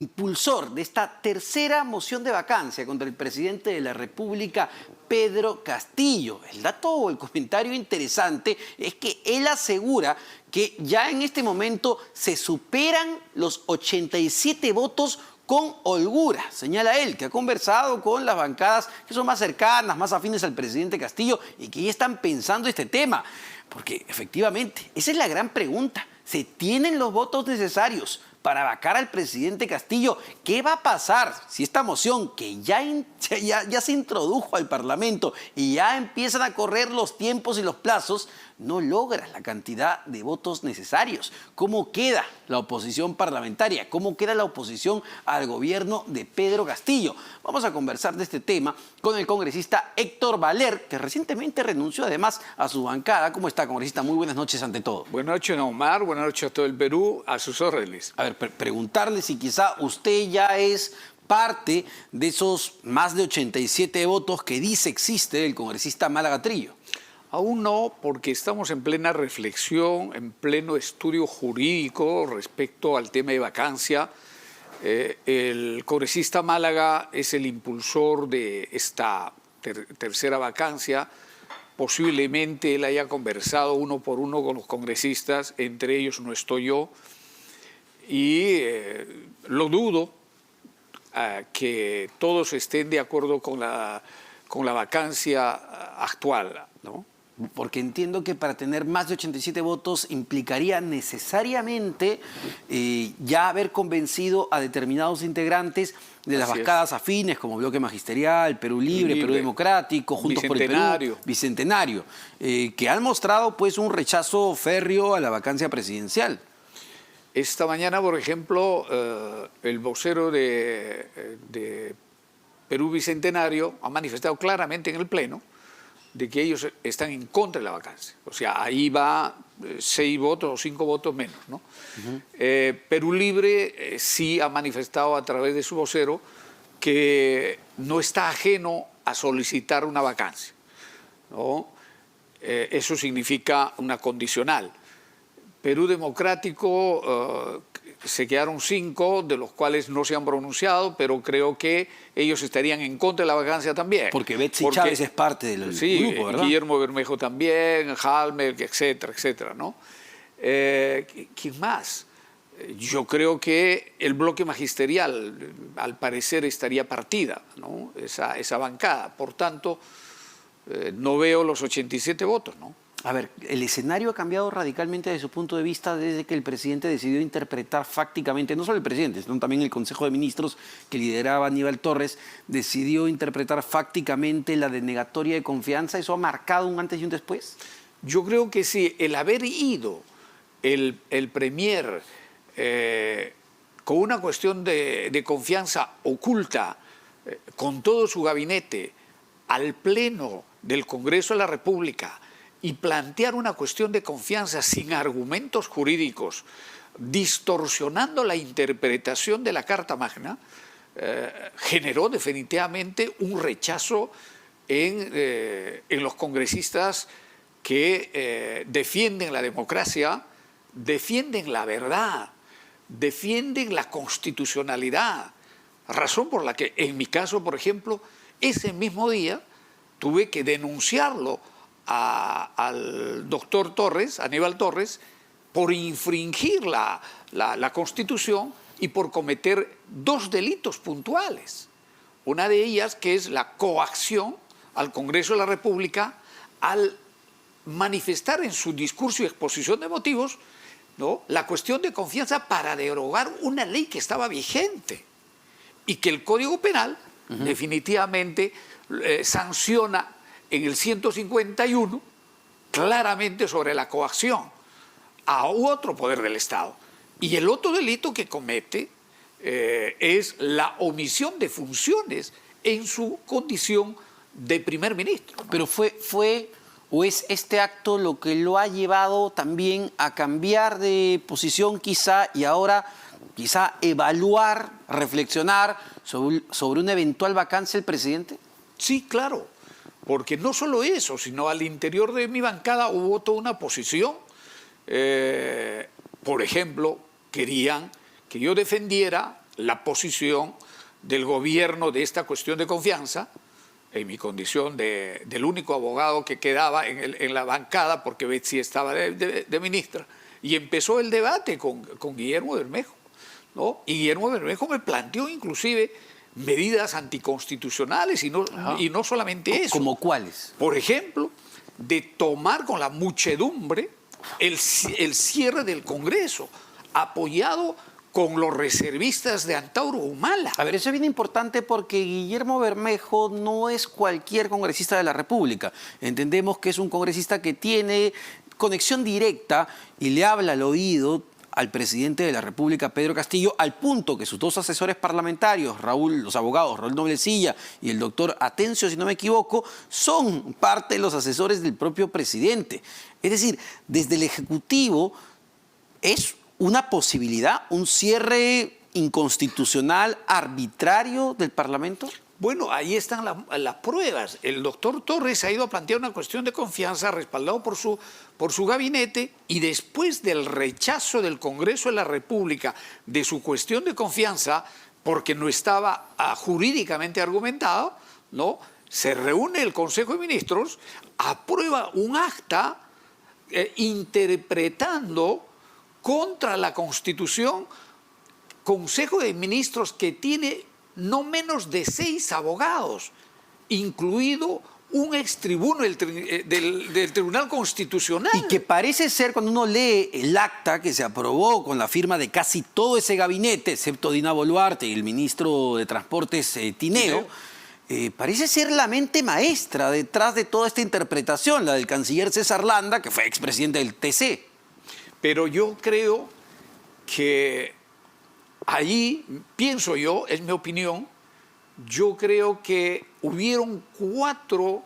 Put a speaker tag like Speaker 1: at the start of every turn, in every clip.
Speaker 1: Impulsor de esta tercera moción de vacancia contra el presidente de la República, Pedro Castillo. El dato o el comentario interesante es que él asegura que ya en este momento se superan los 87 votos con holgura. Señala él que ha conversado con las bancadas que son más cercanas, más afines al presidente Castillo y que ya están pensando este tema. Porque efectivamente, esa es la gran pregunta. ¿Se tienen los votos necesarios para vacar al presidente Castillo? ¿Qué va a pasar si esta moción que ya se introdujo al Parlamento y ya empiezan a correr los tiempos y los plazos, no logra la cantidad de votos necesarios? ¿Cómo queda la oposición parlamentaria? ¿Cómo queda la oposición al gobierno de Pedro Castillo? Vamos a conversar de este tema con el congresista Héctor Valer, que recientemente renunció además a su bancada. ¿Cómo está, congresista? Muy buenas noches ante todo.
Speaker 2: Buenas noches, Omar. Buenas noches a todo el Perú. A sus órdenes.
Speaker 1: A ver, preguntarle si quizá usted ya es parte de esos más de 87 votos que dice existe el congresista Málaga Trillo.
Speaker 2: Aún no, porque estamos en plena reflexión, en pleno estudio jurídico respecto al tema de vacancia. El congresista Málaga es el impulsor de esta tercera vacancia. Posiblemente él haya conversado uno por uno con los congresistas, entre ellos no estoy yo, y lo dudo que todos estén de acuerdo con la vacancia actual, ¿no?
Speaker 1: Porque entiendo que para tener más de 87 votos implicaría necesariamente ya haber convencido a determinados integrantes de las bancadas afines como Bloque Magisterial, Perú Libre, Perú Democrático, Juntos por el Perú, Bicentenario, que han mostrado pues un rechazo férreo a la vacancia presidencial.
Speaker 2: Esta mañana, por ejemplo, el vocero de Perú Bicentenario ha manifestado claramente en el Pleno de que ellos están en contra de la vacancia. O sea, ahí va 6 votos o 5 votos menos, ¿no? Perú Libre sí ha manifestado a través de su vocero que no está ajeno a solicitar una vacancia, ¿no? Eso significa una condicional. Perú Democrático se quedaron 5, de los cuales no se han pronunciado, pero creo que ellos estarían en contra de la vacancia también.
Speaker 1: Porque Betsy Chávez es parte del grupo, ¿verdad?
Speaker 2: Guillermo Bermejo también, Halmer, etcétera, etcétera, ¿no? ¿Quién más? Yo creo que el Bloque Magisterial, al parecer, estaría partida, ¿no? Esa bancada. Por tanto, no veo los 87 votos, ¿no?
Speaker 1: A ver, el escenario ha cambiado radicalmente desde su punto de vista desde que el presidente decidió interpretar fácticamente, no solo el presidente, sino también el Consejo de Ministros que lideraba Aníbal Torres, decidió interpretar fácticamente la denegatoria de confianza. ¿Eso ha marcado un antes y un después?
Speaker 2: Yo creo que sí, el haber ido el premier con una cuestión de confianza oculta, con todo su gabinete, al Pleno del Congreso de la República, y plantear una cuestión de confianza sin argumentos jurídicos, distorsionando la interpretación de la Carta Magna, generó definitivamente un rechazo en los congresistas que defienden la democracia, defienden la verdad, defienden la constitucionalidad, razón por la que en mi caso, por ejemplo, ese mismo día tuve que denunciarlo al doctor Torres, Aníbal Torres, por infringir la Constitución y por cometer 2 delitos puntuales. Una de ellas que es la coacción al Congreso de la República al manifestar en su discurso y exposición de motivos, ¿no?, la cuestión de confianza para derogar una ley que estaba vigente y que el Código Penal definitivamente sanciona en el 151 claramente sobre la coacción a otro poder del Estado. Y el otro delito que comete es la omisión de funciones en su condición de primer ministro, ¿no?
Speaker 1: Pero fue o es este acto lo que lo ha llevado también a cambiar de posición quizá y ahora quizá evaluar, reflexionar sobre una eventual vacancia del presidente.
Speaker 2: Sí, claro. Porque no solo eso, sino al interior de mi bancada hubo toda una posición. Por ejemplo, querían que yo defendiera la posición del gobierno de esta cuestión de confianza, en mi condición del único abogado que quedaba en la bancada, porque Betsy estaba de ministra, y empezó el debate con Guillermo Bermejo, ¿no? Y Guillermo Bermejo me planteó inclusive medidas anticonstitucionales y no solamente eso.
Speaker 1: ¿Como cuáles?
Speaker 2: Por ejemplo, de tomar con la muchedumbre el cierre del Congreso, apoyado con los reservistas de Antauro Humala.
Speaker 1: A ver, eso es bien importante porque Guillermo Bermejo no es cualquier congresista de la República. Entendemos que es un congresista que tiene conexión directa y le habla al oído al presidente de la República, Pedro Castillo, al punto que sus dos asesores parlamentarios, los abogados Raúl Noblecilla y el doctor Atencio, si no me equivoco, son parte de los asesores del propio presidente. Es decir, desde el Ejecutivo es una posibilidad, un cierre inconstitucional, arbitrario del Parlamento.
Speaker 2: Bueno, ahí están las pruebas. El doctor Torres ha ido a plantear una cuestión de confianza respaldado por su gabinete, y después del rechazo del Congreso de la República de su cuestión de confianza, porque no estaba jurídicamente argumentado, ¿no? Se reúne el Consejo de Ministros, aprueba un acta interpretando contra la Constitución, Consejo de Ministros que tiene no menos de 6 abogados, incluido un extribuno del Tribunal Constitucional.
Speaker 1: Y que parece ser, cuando uno lee el acta que se aprobó con la firma de casi todo ese gabinete, excepto Dina Boluarte y el ministro de Transportes Tineo, parece ser la mente maestra detrás de toda esta interpretación, la del canciller César Landa, que fue expresidente del TC.
Speaker 2: Pero yo creo que allí, pienso yo, es mi opinión, yo creo que hubieron 4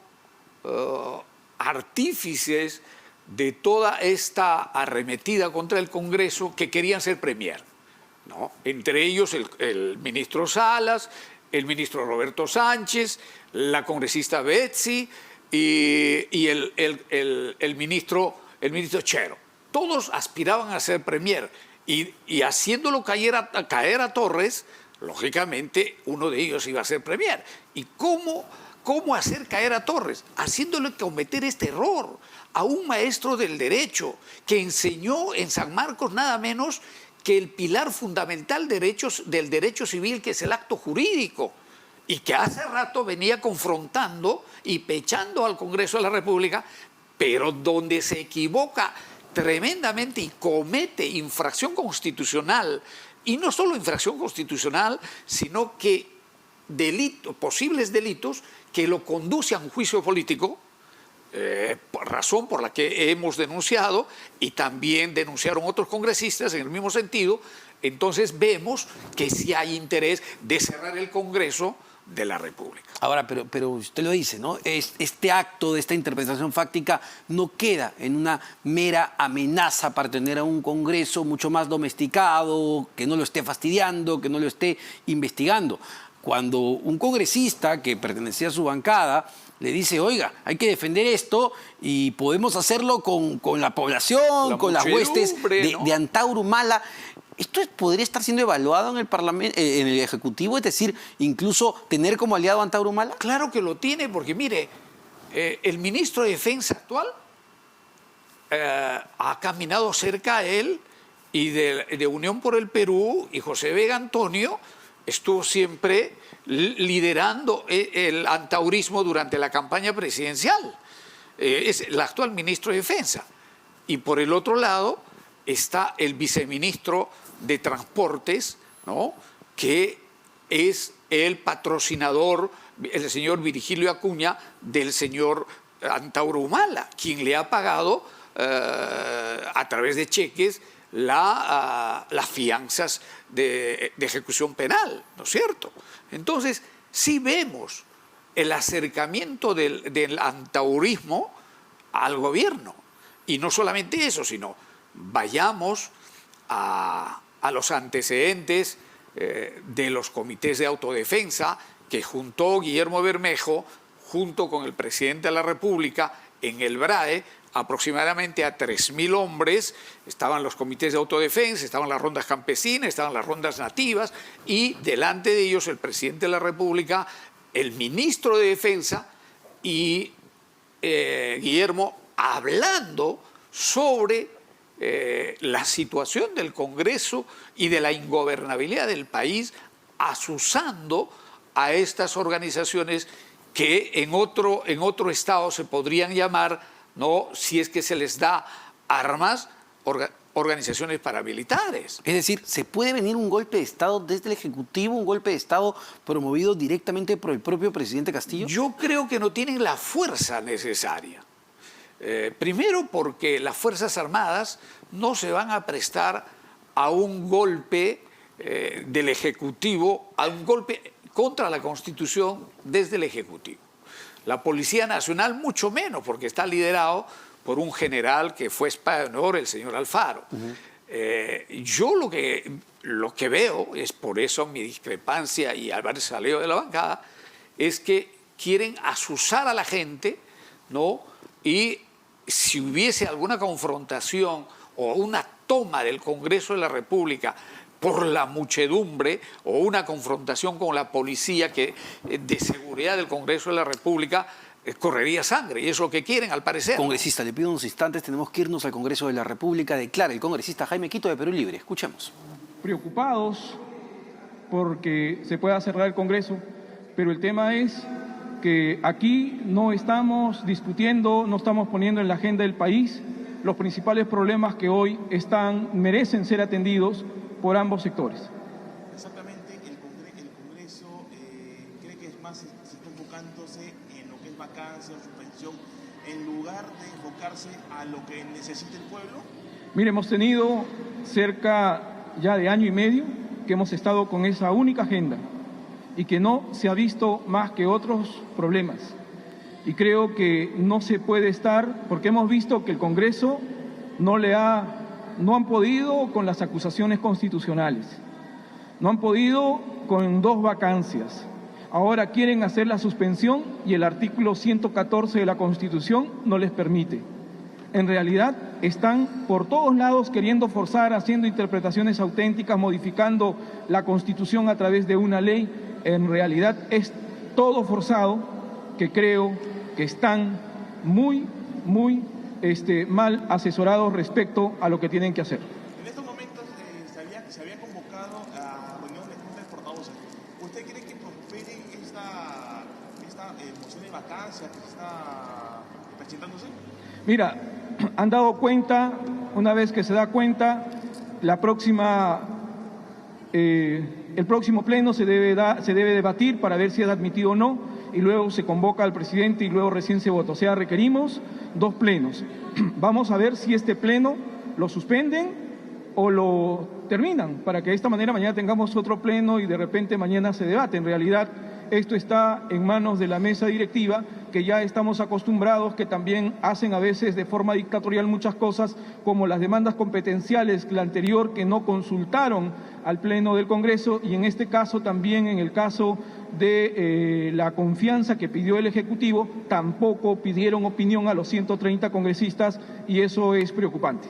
Speaker 2: artífices de toda esta arremetida contra el Congreso que querían ser premier, ¿no? Entre ellos el ministro Salas, el ministro Roberto Sánchez, la congresista Betsy y el ministro Chero. Todos aspiraban a ser premier. Y haciéndolo caer a Torres, lógicamente uno de ellos iba a ser premier. ¿Y cómo hacer caer a Torres? Haciéndole cometer este error a un maestro del derecho que enseñó en San Marcos nada menos que el pilar fundamental del derecho civil, que es el acto jurídico, y que hace rato venía confrontando y pechando al Congreso de la República, pero donde se equivoca tremendamente y comete infracción constitucional, y no solo infracción constitucional, sino que posibles delitos que lo conduce a un juicio político, razón por la que hemos denunciado, y también denunciaron otros congresistas en el mismo sentido. Entonces vemos que sí hay interés de cerrar el Congreso de la República.
Speaker 1: Ahora, pero usted lo dice, ¿no? Este acto de esta interpretación fáctica no queda en una mera amenaza para tener a un Congreso mucho más domesticado, que no lo esté fastidiando, que no lo esté investigando. Cuando un congresista que pertenecía a su bancada le dice, oiga, hay que defender esto y podemos hacerlo con la población, con las huestes de Antauro Humala. ¿Esto podría estar siendo evaluado en el Parlamento, en el Ejecutivo? Es decir, incluso tener como aliado a Antauro Humala.
Speaker 2: Claro que lo tiene, porque mire, el ministro de Defensa actual ha caminado cerca a él, y de Unión por el Perú, y José Vega Antonio estuvo siempre liderando el antaurismo durante la campaña presidencial. Es el actual ministro de Defensa. Y por el otro lado está el viceministro de Transportes, ¿no?, que es el patrocinador, el señor Virgilio Acuña, del señor Antauro Humala, quien le ha pagado a través de cheques las fianzas de ejecución penal, ¿no es cierto? Entonces, sí vemos el acercamiento del antaurismo al gobierno. Y no solamente eso, sino vayamos a los antecedentes de los comités de autodefensa que juntó Guillermo Bermejo junto con el presidente de la República en el BRAE aproximadamente a 3.000 hombres, estaban los comités de autodefensa, estaban las rondas campesinas, estaban las rondas nativas, y delante de ellos el presidente de la República, el ministro de Defensa y Guillermo hablando sobre la situación del Congreso y de la ingobernabilidad del país, azuzando a estas organizaciones que en otro estado se podrían llamar, ¿no?, si es que se les da armas, organizaciones paramilitares.
Speaker 1: Es decir, ¿se puede venir un golpe de Estado desde el Ejecutivo, un golpe de Estado promovido directamente por el propio presidente Castillo?
Speaker 2: Yo creo que no tienen la fuerza necesaria. Primero porque las Fuerzas Armadas no se van a prestar a un golpe del Ejecutivo, a un golpe contra la Constitución desde el Ejecutivo. La Policía Nacional mucho menos, porque está liderado por un general que fue espada de honor, el señor Alfaro. Yo lo que veo, es por eso mi discrepancia y haber salido de la bancada, es que quieren azuzar a la gente, ¿no? Y si hubiese alguna confrontación o una toma del Congreso de la República por la muchedumbre o una confrontación con la policía de seguridad del Congreso de la República, correría sangre, y es lo que quieren, al parecer.
Speaker 1: Congresista, le pido unos instantes, tenemos que irnos al Congreso de la República. Declara el congresista Jaime Quito de Perú Libre. Escuchemos.
Speaker 3: Preocupados porque se pueda cerrar el Congreso, pero el tema es que aquí no estamos discutiendo, no estamos poniendo en la agenda del país los principales problemas que hoy merecen ser atendidos por ambos sectores.
Speaker 4: Exactamente, el Congreso cree que es más, se está enfocándose en lo que es vacancia o suspensión, en lugar de enfocarse a lo que necesita el pueblo.
Speaker 3: Mire, hemos tenido cerca ya de año y medio que hemos estado con esa única agenda y que no se ha visto más que otros problemas. Y creo que no se puede estar, porque hemos visto que el Congreso no han podido con las acusaciones constitucionales, no han podido con 2 vacancias. Ahora quieren hacer la suspensión y el artículo 114 de la Constitución no les permite. En realidad están por todos lados queriendo forzar, haciendo interpretaciones auténticas, modificando la Constitución a través de una ley. En realidad es todo forzado, que creo que están muy mal asesorados respecto a lo que tienen que hacer.
Speaker 4: En estos momentos se había convocado a reunión de Junta de Portavoces. ¿Usted cree que prospere esta moción de vacancia que está presentándose?
Speaker 3: Mira, han dado cuenta, una vez que se da cuenta, el próximo pleno se debe debatir para ver si es admitido o no, y luego se convoca al presidente y luego recién se vota. O sea, requerimos 2 plenos. Vamos a ver si este pleno lo suspenden o lo terminan, para que de esta manera mañana tengamos otro pleno y de repente mañana se debate. En realidad, esto está en manos de la mesa directiva, que ya estamos acostumbrados, que también hacen a veces de forma dictatorial muchas cosas, como las demandas competenciales, la anterior, que no consultaron al Pleno del Congreso, y en este caso también, en el caso de la confianza que pidió el Ejecutivo, tampoco pidieron opinión a los 130 congresistas, y eso es preocupante.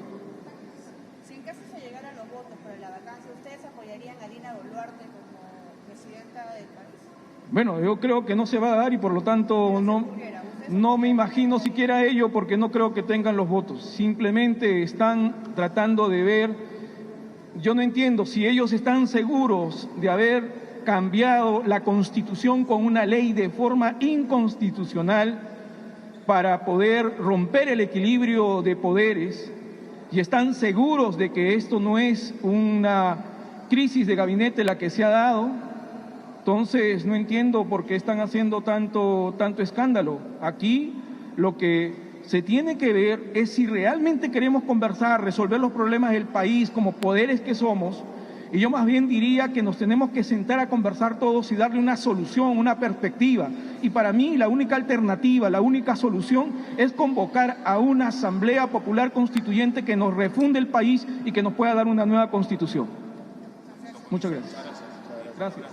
Speaker 5: Si en caso se llegara a los votos para la vacancia, ¿ustedes apoyarían a Dina Boluarte como presidenta del país?
Speaker 3: Bueno, yo creo que no se va a dar y por lo tanto no me imagino siquiera ello, porque no creo que tengan los votos. Simplemente están tratando de ver, yo no entiendo si ellos están seguros de haber cambiado la Constitución con una ley de forma inconstitucional para poder romper el equilibrio de poderes, y están seguros de que esto no es una crisis de gabinete la que se ha dado. Entonces no entiendo por qué están haciendo tanto escándalo. Aquí lo que se tiene que ver es si realmente queremos conversar, resolver los problemas del país como poderes que somos, y yo más bien diría que nos tenemos que sentar a conversar todos y darle una solución, una perspectiva. Y para mí la única alternativa, la única solución es convocar a una Asamblea Popular Constituyente que nos refunde el país y que nos pueda dar una nueva Constitución. Muchas gracias. Gracias.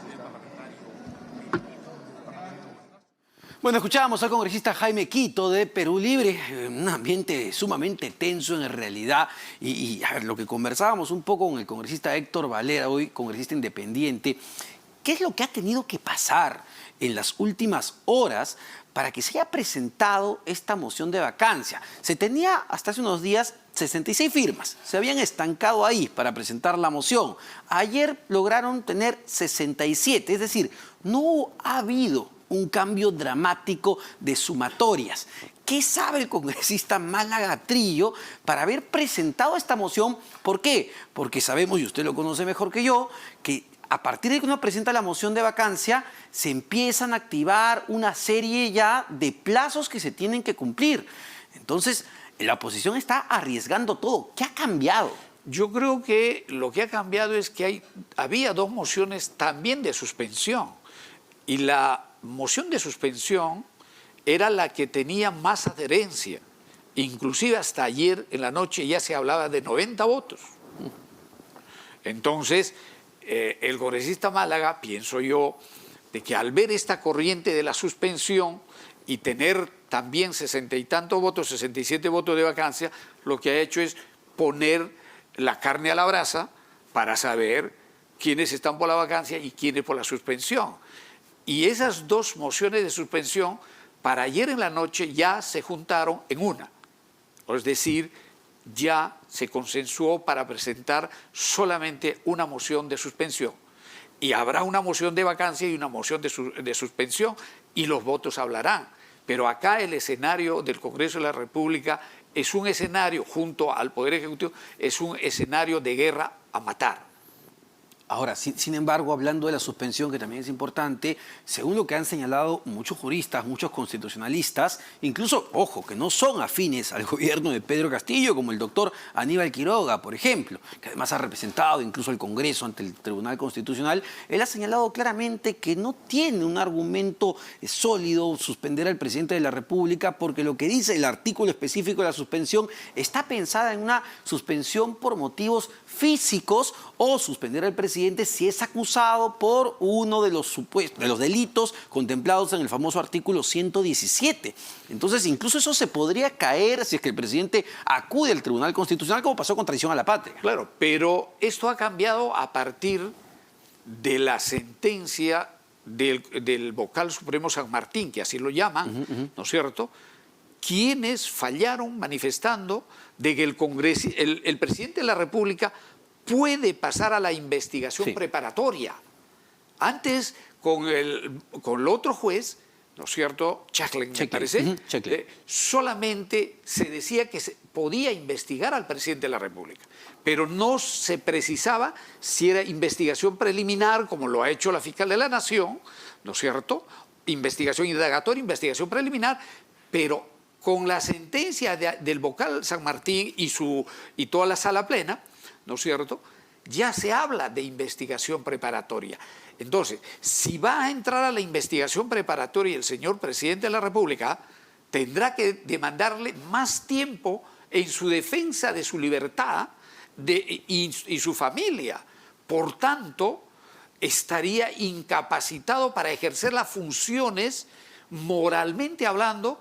Speaker 1: Bueno, escuchábamos al congresista Jaime Quito de Perú Libre, un ambiente sumamente tenso en realidad. Y a ver, lo que conversábamos un poco con el congresista Héctor Valera, hoy congresista independiente, ¿qué es lo que ha tenido que pasar en las últimas horas para que se haya presentado esta moción de vacancia? Se tenía hasta hace unos días 66 firmas, se habían estancado ahí para presentar la moción. Ayer lograron tener 67, es decir, no ha habido un cambio dramático de sumatorias. ¿Qué sabe el congresista Málaga Trillo para haber presentado esta moción? ¿Por qué? Porque sabemos, y usted lo conoce mejor que yo, que a partir de que uno presenta la moción de vacancia, se empiezan a activar una serie ya de plazos que se tienen que cumplir. Entonces, la oposición está arriesgando todo. ¿Qué ha cambiado?
Speaker 2: Yo creo que lo que ha cambiado es que había dos mociones también de suspensión. Y la moción de suspensión era la que tenía más adherencia. Inclusive hasta ayer en la noche ya se hablaba de 90 votos. Entonces, el congresista Málaga, pienso yo, de que al ver esta corriente de la suspensión y tener también 60 y tantos votos, 67 votos de vacancia, lo que ha hecho es poner la carne a la brasa para saber quiénes están por la vacancia y quiénes por la suspensión. Y esas dos mociones de suspensión para ayer en la noche ya se juntaron en una. Es decir, ya se consensuó para presentar solamente una moción de suspensión. Y habrá una moción de vacancia y una moción de suspensión y los votos hablarán. Pero acá el escenario del Congreso de la República es un escenario, junto al Poder Ejecutivo, es un escenario de guerra a matar.
Speaker 1: Ahora, sin embargo, hablando de la suspensión, que también es importante, según lo que han señalado muchos juristas, muchos constitucionalistas, incluso, ojo, que no son afines al gobierno de Pedro Castillo, como el doctor Aníbal Quiroga, por ejemplo, que además ha representado incluso al Congreso ante el Tribunal Constitucional, él ha señalado claramente que no tiene un argumento sólido suspender al presidente de la República, porque lo que dice el artículo específico de la suspensión está pensada en una suspensión por motivos físicos o suspender al presidente si es acusado por uno de los delitos contemplados en el famoso artículo 117. Entonces, incluso eso se podría caer si es que el presidente acude al Tribunal Constitucional, como pasó con traición a la patria.
Speaker 2: Claro, pero esto ha cambiado a partir de la sentencia del vocal supremo San Martín, que así lo llaman, ¿no es cierto?, quienes fallaron manifestando de que el presidente de la República puede pasar a la investigación preparatoria. Antes, con el otro juez, ¿no es cierto?, Chaclen, me parece, solamente se decía que se podía investigar al presidente de la República, pero no se precisaba si era investigación preliminar, como lo ha hecho la fiscal de la Nación, ¿no es cierto?, investigación indagatoria, investigación preliminar, pero con la sentencia del vocal San Martín y toda la sala plena, ¿no es cierto?, ya se habla de investigación preparatoria. Entonces, si va a entrar a la investigación preparatoria el señor presidente de la República, tendrá que demandarle más tiempo en su defensa de su libertad y su familia. Por tanto, estaría incapacitado para ejercer las funciones, moralmente hablando,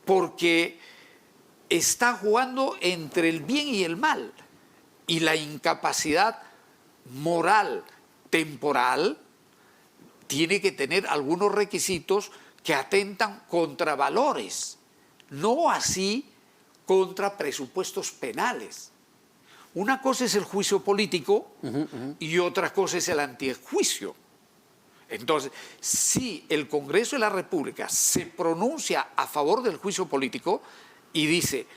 Speaker 2: porque está jugando entre el bien y el mal. Y la incapacidad moral temporal tiene que tener algunos requisitos que atentan contra valores, no así contra presupuestos penales. Una cosa es el juicio político y otra cosa es el antijuicio. Entonces, si el Congreso de la República se pronuncia a favor del juicio político y dice,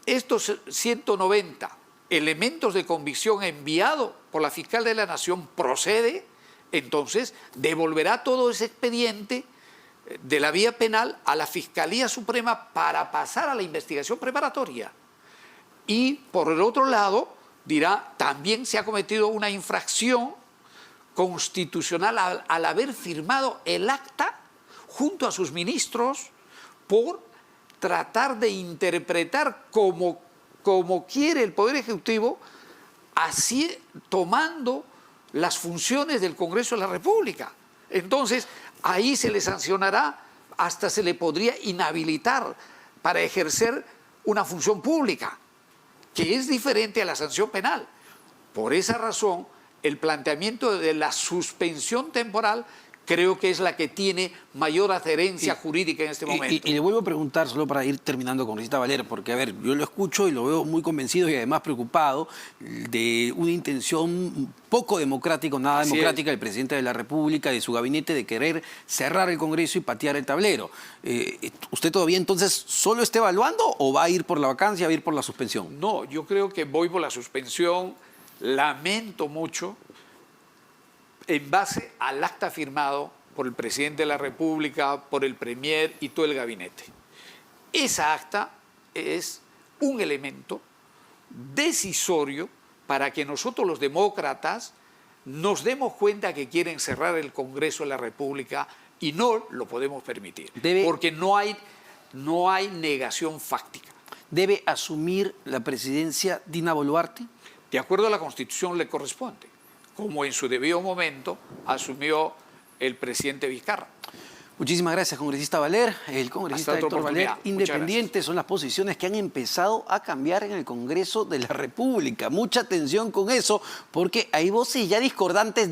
Speaker 2: estos 190 elementos de convicción enviados por la fiscal de la Nación procede, entonces devolverá todo ese expediente de la vía penal a la Fiscalía Suprema para pasar a la investigación preparatoria. Y por el otro lado dirá, también se ha cometido una infracción constitucional al haber firmado el acta junto a sus ministros por tratar de interpretar como quiere el Poder Ejecutivo, así tomando las funciones del Congreso de la República. Entonces, ahí se le sancionará hasta se le podría inhabilitar para ejercer una función pública, que es diferente a la sanción penal. Por esa razón, el planteamiento de la suspensión temporal creo que es la que tiene mayor adherencia jurídica en este momento.
Speaker 1: Y le vuelvo a preguntar, solo para ir terminando, congresista Valer, porque, a ver, yo lo escucho y lo veo muy convencido y además preocupado de una intención poco democrática, nada
Speaker 2: Así
Speaker 1: democrática del presidente de la República, de su gabinete, de querer cerrar el Congreso y patear el tablero. ¿Usted todavía entonces solo está evaluando o va a ir por la vacancia, va a ir por la suspensión?
Speaker 2: No, yo creo que voy por la suspensión. Lamento mucho, en base al acta firmado por el presidente de la República, por el premier y todo el gabinete. Esa acta es un elemento decisorio para que nosotros los demócratas nos demos cuenta que quieren cerrar el Congreso de la República y no lo podemos permitir, porque no hay negación fáctica.
Speaker 1: ¿Debe asumir la presidencia Dina Boluarte?
Speaker 2: De acuerdo a la Constitución le corresponde, como en su debido momento asumió el presidente Vizcarra.
Speaker 1: Muchísimas gracias, congresista Valer. El congresista Héctor Valer, independiente, son las posiciones que han empezado a cambiar en el Congreso de la República. Mucha atención con eso, porque hay voces ya discordantes